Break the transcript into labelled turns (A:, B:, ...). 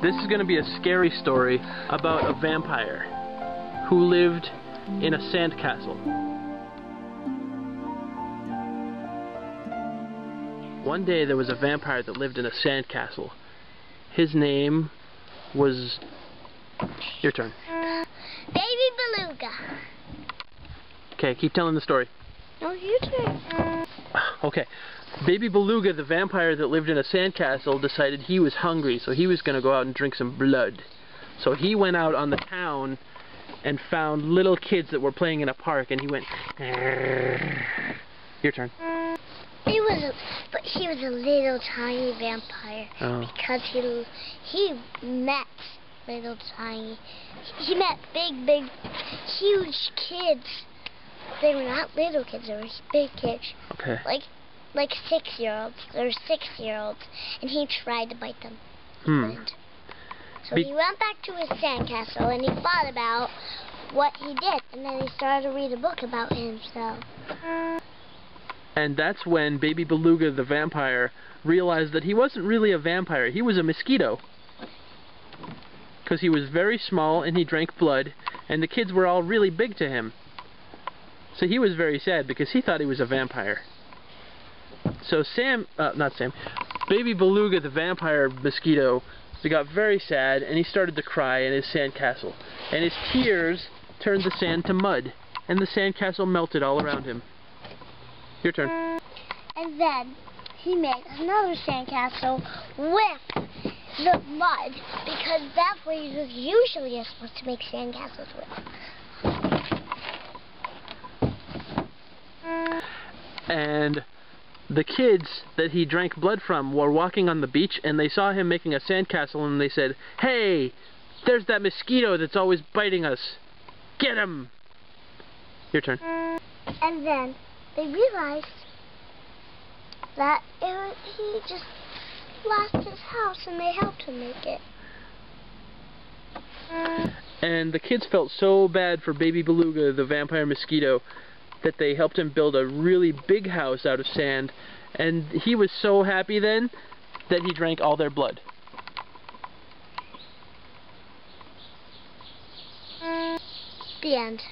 A: This is going to be a scary story about a vampire who lived in a sandcastle. One day there was a vampire that lived in a sandcastle. His name was... Your turn.
B: Baby Beluga.
A: Okay, keep telling the story.
B: No, your turn.
A: Okay. Baby Beluga, the vampire that lived in a sandcastle, decided he was hungry, so he was going to go out and drink some blood. So he went out on the town and found little kids that were playing in a park, and he went... Your turn.
B: He was a little tiny vampire because he met little tiny. He met big, huge kids. They were not little kids; they were big kids.
A: Okay.
B: Like 6-year-olds. They were 6-year-olds, and he tried to bite them. So he went back to his sandcastle and he thought about what he did, and then he started to read a book about himself.
A: And that's when Baby Beluga, the vampire, realized that he wasn't really a vampire. He was a mosquito. Because he was very small and he drank blood, and the kids were all really big to him. So he was very sad because he thought he was a vampire. So Baby Beluga, the vampire mosquito, he got very sad and he started to cry in his sandcastle. And his tears turned the sand to mud, and the sandcastle melted all around him. Your turn.
B: And then he made another sandcastle with the mud, because that's what you usually are supposed to make sandcastles with.
A: And the kids that he drank blood from were walking on the beach, and they saw him making a sandcastle, and they said, "Hey, there's that mosquito that's always biting us. Get him!" Your turn.
B: And then they realized that he just lost his house, and they helped him make it.
A: And the kids felt so bad for Baby Beluga, the vampire mosquito, that they helped him build a really big house out of sand, and he was so happy then that he drank all their blood.
B: The end.